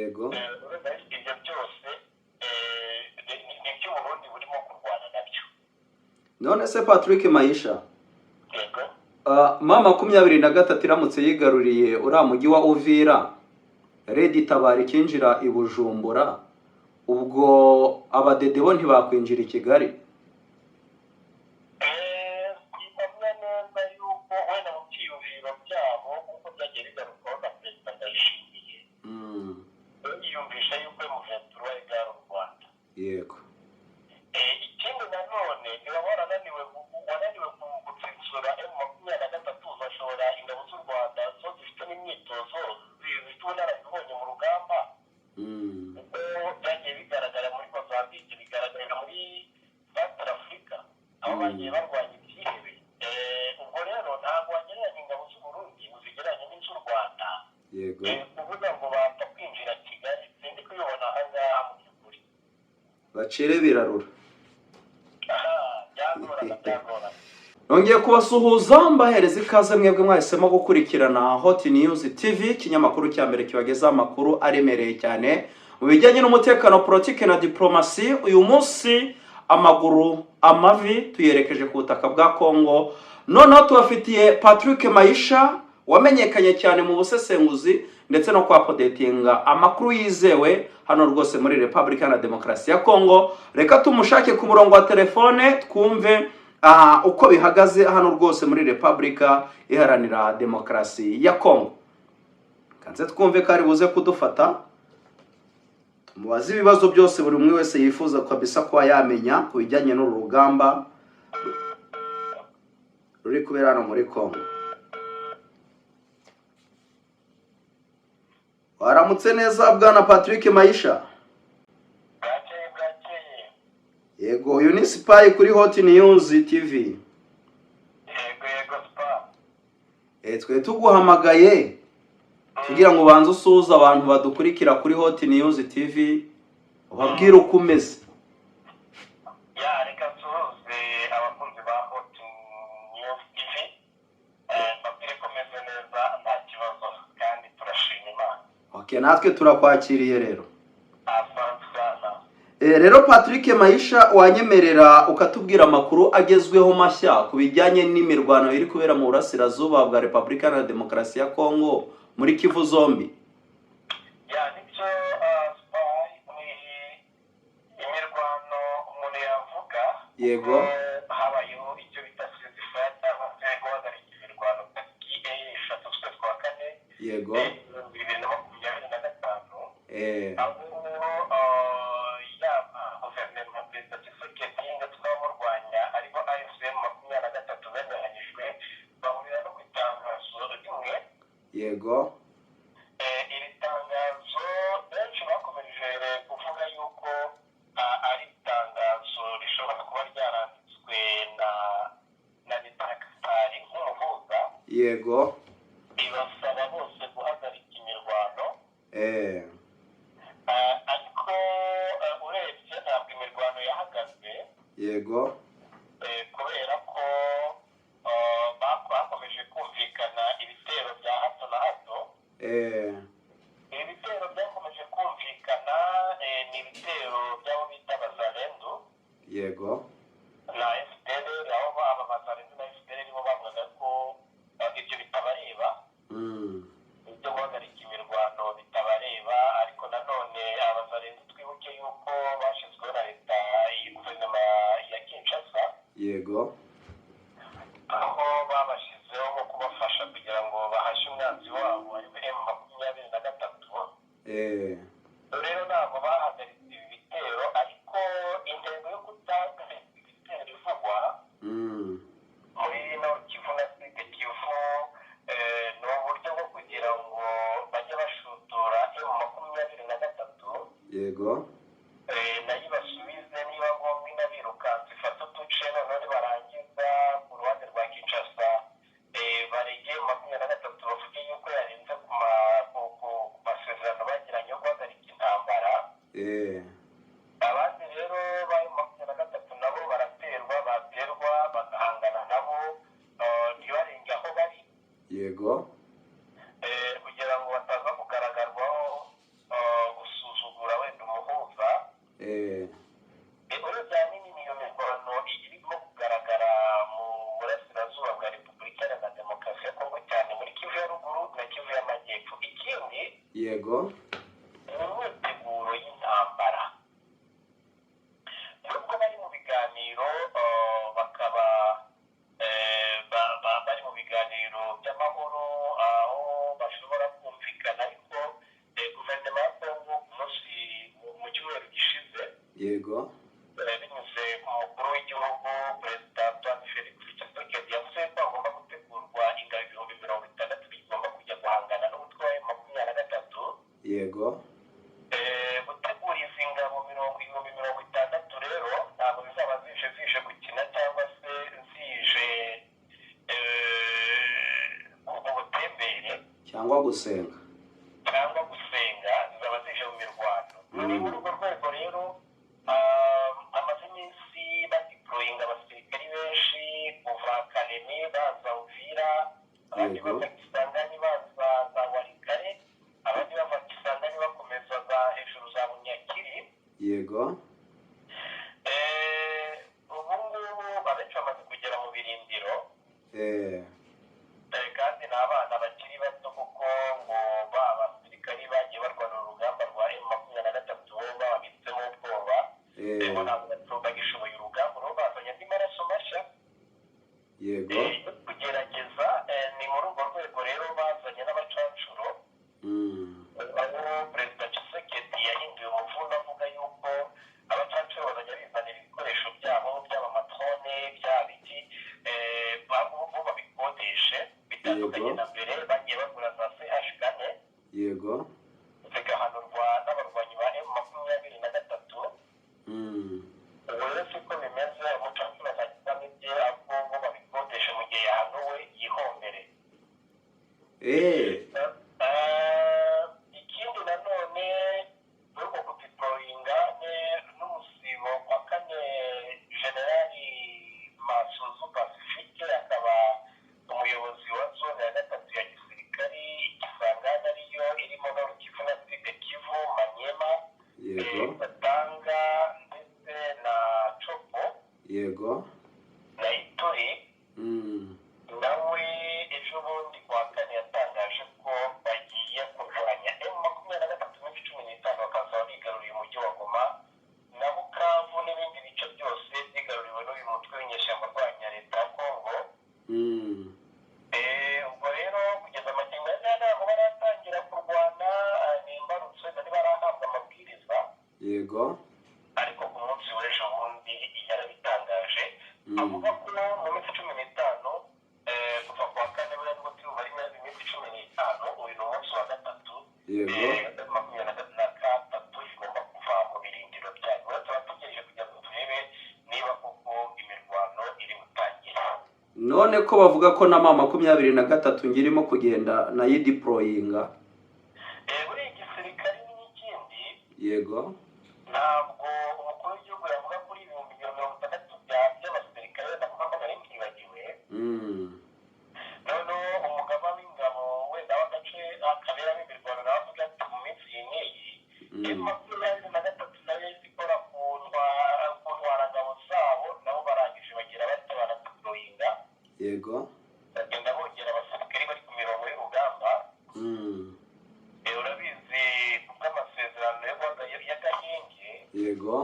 yego ibyo byose ni iby'uburundi burimo kurwana nabyo. none se Patrick Maisha Yego. mama 23 iramutse yigaruriye uriya mujyi wa Uvira, Red Tabara ikinjira i Bujumbura, ubwo abadede bo ntibakwinjira i Kigali? Twibamya neza yuko wenda mu byiyumviro byabo nk'uko byagiye bigarukwaho na perezida Ndayishimiye, yiyumvisha yuko M23 igara u Rwanda. Yego. Ikindi nanone niba wananiwe gutsitsura M23 uzashobora ingabo z'u Rwanda zo zifite n'imyitozo zifite ubunararibonye mu rugamba. Ubwo byagiye bigaragara muri Mozambique, bigaragarira muri South Africa, aho bagiye barwanya ibyihebe. Ubwo rero ntabwo wagereranya ingabo z'u Burundi uzigereranya n'iz'u Rwanda. Yego. Kuvuga ngo bapfa kwinjira Kigali sindi kubibona aha ngaha mu by'ukuri. Bacire birarura. Byagorana. Nongeye kubasuhuza mbahereza ikaze mwebwe mwahisemo gukurikirana Hot News TV, ikinyamakuru cya mbere kibagezaho amakuru aremereye cyane mu bijyanye n'umutekano, politike na diplomasi. Uyu munsi amaguru amavi tuyerekeje ku butaka bwa Kongo. Noneho tubafitiye Patrick Maisha wamenyekanye cyane mu busesenguzi ndetse no kwapodetinga amakuru yizewe hano rwose muri Republika na Demokarasi ya Kongo. Reka tumushake ku murongo wa telefone twumve uko bihagaze hano rwose muri Republika iharanira Demokarasi ya Kongo. Kanze twumve kari buze kudufata, tumubaze ibibazo byose buri umwe wese yifuza kabisa kuba yamenya ku bijyanye n'uru rugamba ruri kubera hano muri Kongo. Waramutse neza bwana Patrick Maisha? Yego, uyu ni Spy kuri Hot News TV. Yego Spy. Twe tuguhamagaye kugira ngo banze usuza abantu badukurikira kuri Hot News TV, ubabwire uko umeze. Reka tuze abakunzi ba Hot News TV, babwire ko meze neza nta kibazo kandi turashima Imana. Okay, natwe turakwakiriye rero. Asante. Rero Patrick Maisha, wanyemerera ukatubwira amakuru agezweho mashya ku bijyanye n'imirwano iri kubera mu burasirazuba bwa Republika na Demokarasi ya Kongo muri Kivu zombi? Nibyo Spy, imirwano umuntu yavuga. Yego. Habayeho icyo bita ceasefire cyangwa se guhagarika imirwano tariki 3 z'ukwezi kwa kane. Yego. 2025. Aho guverinoma perezida Tshisekedi ndetse n'abamurwanya aribo AFCM 23 bemeranyijwe bahurira no ku itangazo rimwe. Yego. Iri tangazo benshi bakomeje kuvuga yuko ari itangazo rishobora kuba ryaranditswe na leta ya Katari nk'umuhuza. Yego. Ibasaba bose guhagarika imirwano. Ariko urebye ntabwo imirwano yahagaze. Yego. Kubera ko bakomeje kumvikana ibitero bya hato na hato. Ibitero byakomeje kumvikana ni ibitero by'abo bita Bazalendo. Yego. Na FDL, aho aba Bazalendo na FDL bo bavuga ko ibyo bitabareba. Ibyo guhagarika imirwano bitabareba, ariko nanone Abazalendo twibuke yuko bashyizweho na leta y'guverinoma ya Kinshasa. Yego. Aho babashyizeho nko kubafasha kugira ngo bahashe umwanzi wabo ariwe M23. Rero ntabwo bahagaritse ibi bitero, ariko intego yo kutahagarika ibitero ivugwa muri Nord Kivu na Sud Kivu ni uburyo bwo kugira ngo bajye bashutura M23. Yego. Nayo basubize niba ngombwa inabirukansa ifata uduce noneho barangiza ku ruhande rwa Kinshasa baregeye M23 bavuge yuko yarenze ku masezerano bagiranye yo guhagarika intambara. Abandi rero bari M23 nabo baraterwa, baterwa bagahangana nabo ntibarenge aho bari. Yego. Kugira ngo bataza kugaragarwaho na Kivu y'Amajyepfo. Ikindi yego ni imyiteguro y'intambara. Nubwo bari mu biganiro bakaba bari mu biganiro by'amahoro aho bashobora kumvikana, ariko guverinoma ya Kongo mu cyumweru gishize yego binyuze ku mukuru w'igihugu Perezida Antoine Felix Tshisekedi yavuze ko hagomba gutegurwa ingabo 60 bigomba kujya guhangana n'umutwe wa M23. yego gutegura izi ngabo 60 rero ntabwo bizaba zije gukina cyangwa se zije ubutembere cyangwa gusenga, zizaba zije mu mirwano. Ni muri urwo rwego rero amaze iminsi badiployinga abasirikari benshi kuva Kalemi baza Uvira, abandi bava Kisangani baza za Walikale, abandi bava Kisangani bakomeza za hejuru za Bunyakiri. yego ubu ngubu abenshi bamaze kugera mu birindiro, kandi ni abana bakiri bato kuko ngo abasirikari bagiye barwana urugamba rwa M23 bo babitsemo ubwoba, ntabwo bagishoboye urugamba, rero bazanye andi maraso mashya yego kugerageza. Ni muri urwo rwego rero bazanye n'abacancuro, aho Perezida Tshisekedi yahinduye umuvuno avuga yuko abacancuro bazajya bizanira ibikoresho byabo byaba amatrone byaba iki, bo babikodeshe bitandukanye na mbere bagiye bagura za CH4 yego zigahanurwa n'abarwanyi ba M23. ubu rero siko bimeze, umucancuro azajyamo ibye ahubwo bo babikodeshe mu gihe yahanuwe yihombere. Ikindi nanone muri uko kudiployinga n'umusibo kwa kane Generali Masuzu Pacifique akaba umuyobozi wa zone ya 3 ya gisirikari Kisangani ariyo irimo Nord Kivu na Sud Kivu, Manyema, Katanga ndetse na Chopo yego na Ituri. Nawe ejo bundi kwa kane yatangaje ko bagiye kurwanya M23 bakazaba bigaruriye umujyi wa Goma na Bukavu n'ibindi bice byose bigaruriwe n'uyu mutwe w'inyeshyamba rwanya leta ya Kongo. Ubwo rero kugeza amagingo ya ntabwo baratangira kurwana, ni imbarutso ntibarahabwa amabwiriza, yego ariko ku munsi w'ejo bundi yarabitangaje avuga ko mu minsi 15 kuva kwa kane buriya nibwo turi bari muri iminsi 15, uyu ni umunsi wa gatatu, yego 23 igomba kuva mu birindiro byayo. Rero tuba tugejeje kugira ngo turebe niba koko imirwano iri butangire. none ko bavuga ko na M23 ngirimo kugenda nayo deployinga Buri igisirikari n'ikindi, yego ntabwo umukuru w'igihugu yavuga kuri 60 by'abasirikare badakomanga nari mwibagiwe. Noneho umugaba w'ingabo wenda w'agace akaberamo imirwano nawe avuga ati mu minsi y'iyi M23 nayo ikora ku ntwarangabo zabo, nabo barangije bagira bate baradiployinga, yego bagenda bongera abasirikari bari ku mirongo y'urugamba. Urabizi kubw'amasezerano y'agahenge, yego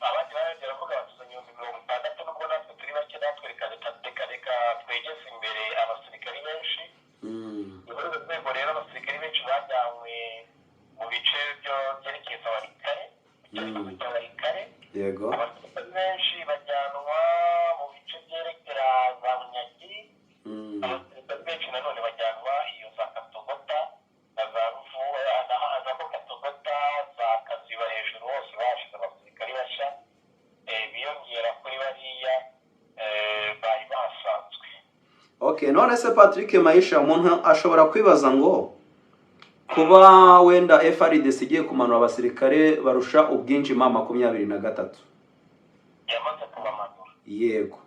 abandi baragera bavuga batuzanye 60, nubwo natwe turi bake, natwe reka twegeze imbere abasirikari benshi. Muri urwo rwego rero abasirikari benshi bajyanywe mu bice byerekeza Walikale, icyerekezo cya Walikale. yego Abasirikari benshi bajyanwa mu bice byerekera za Bunyakiri, abasirikari benshi nanone bajyanwa iyo za Katogota na za Ruvu, na Katogota za Kaziba hejuru hose bashize abasirikari bashya biyongera kuri bariya bari basanzwe. none se Patrick Maisha, umuntu ashobora kwibaza ngo kuba wenda FARDC igiye kumanura abasirikare barusha ubwinshi M23 yamaze kubamanura, yego,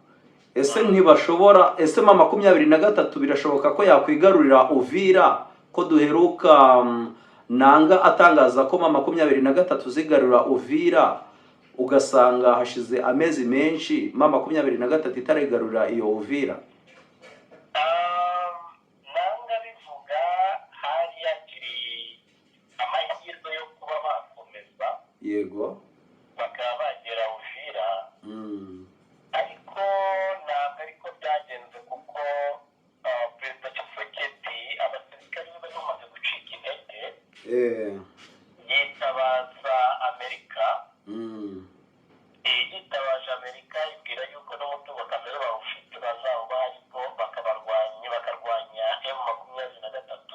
ese ntibashobora, ese M23 birashoboka ko yakwigarurira Uvira ko duheruka nanga atangaza ko M23 zigarura Uvira, ugasanga hashize amezi menshi M23 itarigarura iyo Uvira? yitabaza Amerika. Yitabaje Amerika ibwira yuko n'umutungo kamere bawufite bazawuba ariko bakarwanya M23.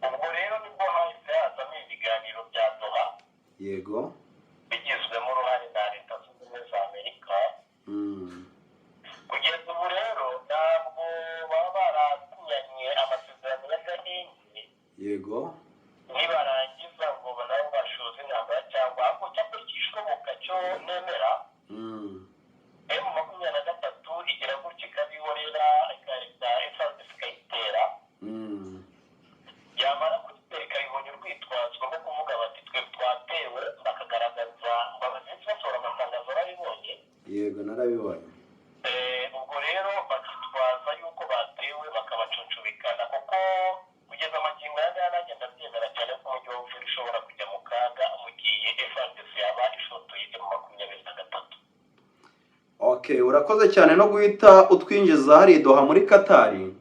Ubwo rero nibwo hahise hazamo ibiganiro bya Doha. Yego. Bigizwemo uruhare na Leta Zunze Ubumwe za Amerika. Kugeza ubu rero ntabwo baba barasinyanye amasezerano y'agahenge. Yego. Nibarangiza ngo nabo bashoze intambara cyangwa ako cyakurikishwa mu gacyo nemera. M23 igira gutya ikabihorera ikareka FARDC ikayitera. Yamara kuyitera ikayibonye urwitwazo rwo kuvuga bati twe twatewe, bakagaragaza ngo abagenzi basohora amatangazo barabibonye. Yego narabibonye. Ubwo rero bakitwaza yuko batewe bakabacuncubikana kuko kugeza amagingo aya nagenda byemera cyane ko umujyi wa Uvira ushobora kujya mu kaga mu gihe FARDC yaba ishotoye M23. Okay, urakoze cyane no guhita utwinjiza hari Doha muri Katari.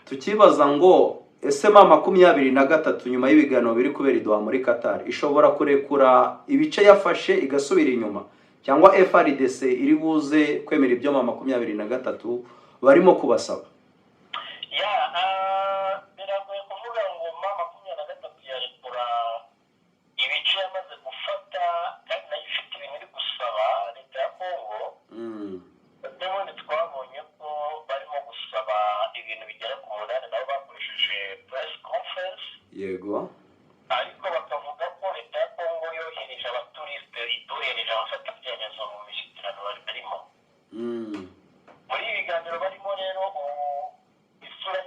Tukibaza ngo ese M23 nyuma y'ibiganiro biri kubera Doha muri Katari ishobora kurekura ibice yafashe igasubira inyuma cyangwa FARDC iri buze kwemera ibyo M23 barimo kubasaba? Biragoye kuvuga ngo M23 yarekura ibice yamaze gufata kandi nayo ifite ibintu iri gusaba Leta ya Kongo. Ndabona twabonye ko barimo gusaba ibintu bigera ku 8 nabo bakoresheje press conference. Yego. Ariko bakavuga ko Leta ya Kongo yohereje abaturiste, itohereje abafata ibyemezo mu mishyikirano barimo. Muri ibi biganiro barimo rero isura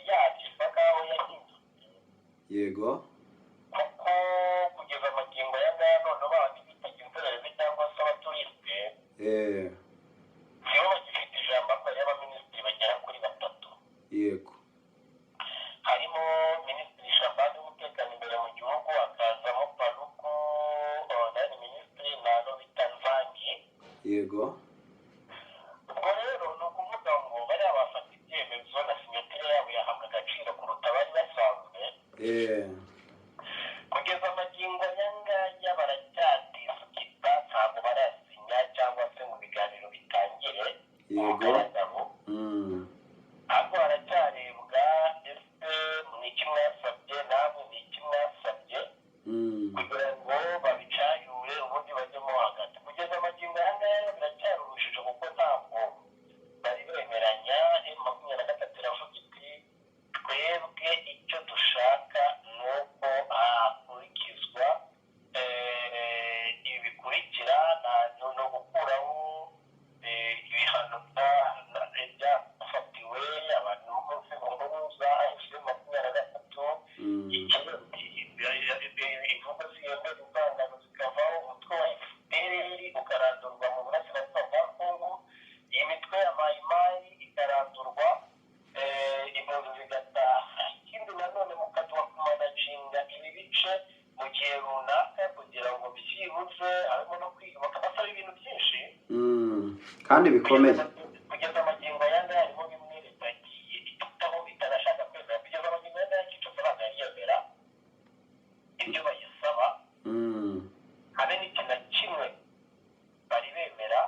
yabyo isa nkaho yahindutse. Yego. Kuko kugeza amagingo ya ngaya noneho bandi bitaga inzererezi cyangwa se abaturiste sibo bagifite ijambo ko ari abaminisitiri bagera kuri 3. Yego. Harimo Minisitiri Shabani w'umutekano imbere mu gihugu, hakazamo Paluku nari minisitiri nano bitanzangi. Yego. Ubwo rero ni ukuvuga ngo bariya bafata ibyemezo na sinyatire yabo yahabwa agaciro kuruta bari basanzwe. Kugeza amagingo ya ngaya baracyadisukita, ntabwo barasinya cyangwa se mu biganiro bitangire. Yego. Ahubwo haracyarebwa ese ni iki mwasabye namwe ni iki mwasabye kugira ngo babicayure ubundi bajyemo hagati. Kugeza amagingo ya ngaya biracyarurushije kuko ntabwo bari bemeranya. M23 iravuga iti twebwe icyo dushaka ni uko hakurikizwa ibi bikurikira no gukuraho ibihano byafatiwe abantu bose mu mpuruza M23. Imvugo ziyemera inzangano zikavaho, umutwe wa FDLR ukarandurwa mu burasirazuba bwa Kongo, iyi mitwe ya mayimayi ikarandurwa, impunzi zigataha. Ikindi nanone mukaduha kumanaginga ibi bice mu gihe runaka kugira ngo byibuze harimo no kwiyubaka, basaba ibintu byinshi kandi bikomeye. Kugeza amagingo ya ngaya harimo bimwe Leta yagiye itutaho itanashaka kwemera. Kugeza amagingo ya ngaya icyo faranga yariyemera ibyo bayisaba, habe n'ikintu na kimwe bari bemera.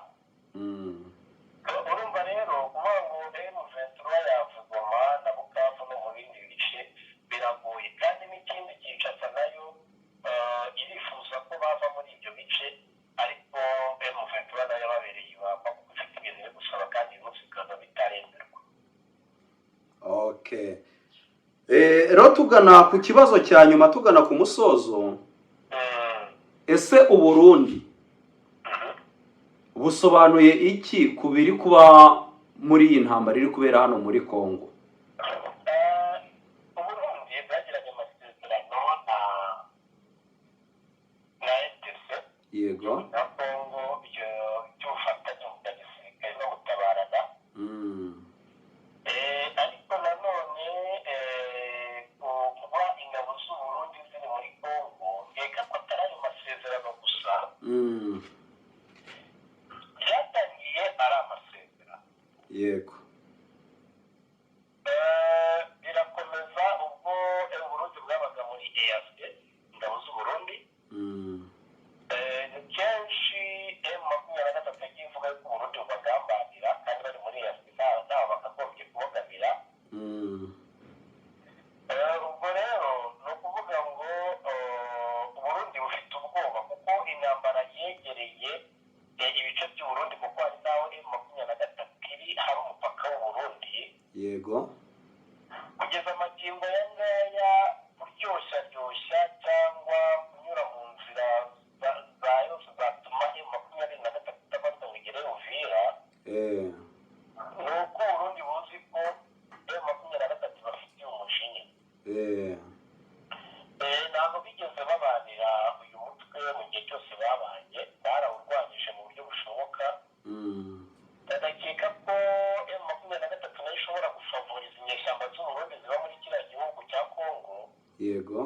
Urumva rero kuvuga ngo M23 yavugoma na Bukavu no mu bindi bice biragoye, kandi n'ikindi Kinshasa nayo irifuza ko bava muri ibyo bice, ariko M23 nayo yababereye ibamba kuko ifite ibintu iri gusaba kandi umunsi bikaza bitaremerwa. Okay. Rero tugana ku kibazo cya nyuma, tugana ku musozo. Ese Uburundi busobanuye iki ku biri kuba muri iyi ntambara iri kubera hano muri Kongo? Uburundi bwagiranye amasezerano na RDC. Yego. Na Kongo by'ubufatanye bwa gisirikare no gutabarana. Ariko nanone kuba ingabo z'Uburundi ziri muri Kongo, reka ko atari ayo masezerano gusa. Byatangiye ari amasezerano. Yego. Birakomeza ubwo Uburundi yego kugeza amagingo ya ngaya kuryoshya cyangwa kunyura mu nzira za yose zatuma M23 itabanza ngo igere Uvira ni uko Burundi buzi ko M23 bafitiye umujinya ntabwo bigeze babanira uyu mutwe mu gihe cyose babanye barawurwanyije mu buryo bushoboka ndakeka ko M23 nayo ishobora gufavoriza inyeshyamba z'Uburundi ziba muri kiriya gihugu cya Kongo yego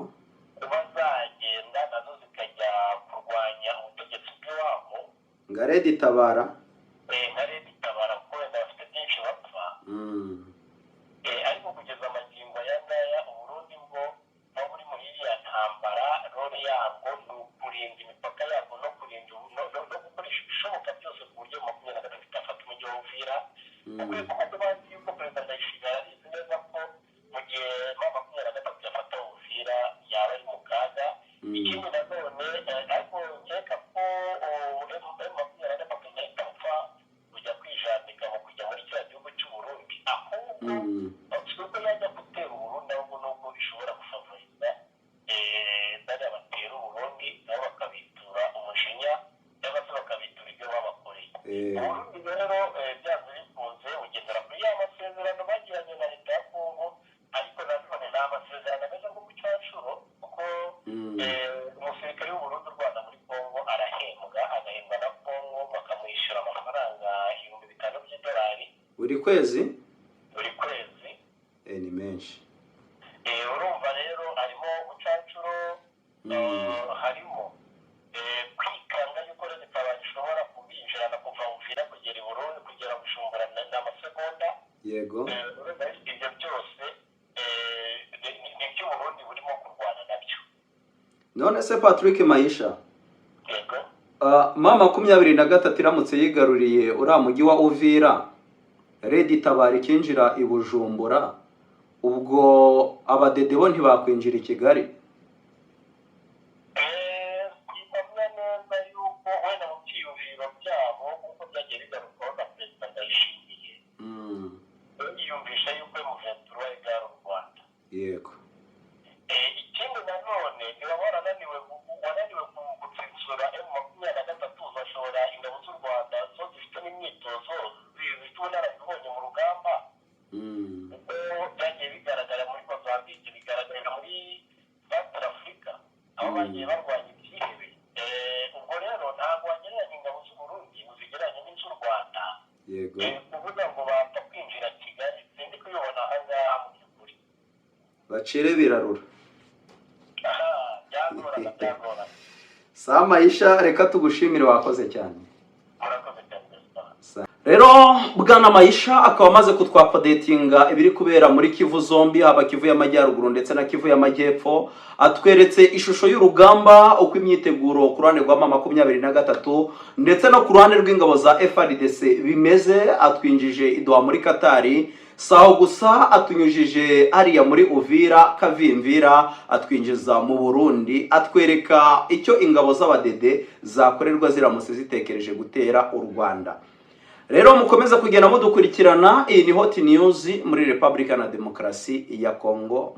kuba zagenda nazo zikajya kurwanya ubutegetsi bw'iwabo nga Red Tabara nka Red Tabara kuko wenda bafite byinshi bapfa ariko kugeza amagingo aya ngaya Uburundi bwo buba buri muri iriya ntambara role yabwo ni ukurinda imipaka yabwo no kurinda no gukoresha ibishoboka byose ku buryo M23 itafata umujyi wa Uvira kuko bazi yuko Perezida Ndayishimiye arizi neza ko mu gihe M23 yafata Uvira yaba ari mu kaga ikindi nanone ariko nkeka ko M23 yahita apfa kujya kwijandika mu kujya muri kiriya gihugu cy'Uburundi ahubwo ko yajya gutera Uburundi ahubwo nubwo bishobora gufavoriza bariya batera Uburundi nabo bakabitura umujinya cyangwa se bakabitura ibyo babakoreye Uburundi rero byanze bikunze bugendera kuri ya masezerano bagiranye na leta ya Kongo ariko nanone ni amasezerano ameze nko ku cyacuro kuko umusirikare w'Uburundi urwana muri Kongo arahembwa agahembwa na Kongo bakamwishyura amafaranga $5,000 by'idolari buri kwezi ni menshi urumva rero harimo ubucacuro harimo kwikanga yuko Red Tabara ishobora kubinjirana kuva Uvira kugera i Burundi kugera Bujumbura n'amasegonda yego ibyo byose ni byo Burundi burimo kurwana nabyo none se Patrick Mayisha yego M23 iramutse yigaruriye uriya mujyi wa Uvira Red Tabara ikinjira i Bujumbura ubwo abadede bo ntibakwinjira i Kigali twibamya neza yuko wenda mu byiyumviro byabo nk'uko byagiye bigarukwaho na Perezida Ndayishimiye yiyumvisha yuko M23 igara u Rwanda yego ikindi nanone niba wananiwe gutsinsura M23 uzashora ingabo z'u Rwanda zo zifite n'imyitozo zifite ubunararibonye mu rugamba kuko byagiye bigaragara muri Mozambique bigaragarira muri South Africa aho bagiye barwanya ibyihebe ubwo rero ntabwo wagereranya ingabo z'Uburundi uzigereranya n'iz'u Rwanda yego kuvuga ngo bapfa kwinjira Kigali sindi kuyibona aha ngaha mu by'ukuri bacire birarura byagorana Mayisha reka tugushimire wakoze cyane murakoze cyane rero Bwana Mayisha akaba amaze kutwapodetinga ibiri kubera muri Kivu zombi haba Kivu y'Amajyaruguru ndetse na Kivu y'Amajyepfo atweretse ishusho y'urugamba uko imyiteguro ku ruhande rwa M23 ndetse no ku ruhande rw'ingabo za FARDC bimeze atwinjije idoha muri Katari saho gusa atunyujije ariya muri Uvira Kavimvira atwinjiza mu Burundi atwereka icyo ingabo z'abadede zakorerwa ziramutse zitekereje gutera u Rwanda. Rero mukomeza kugenda mudukurikirana iyi ni Hot News muri Republika na Demokarasi ya Kongo.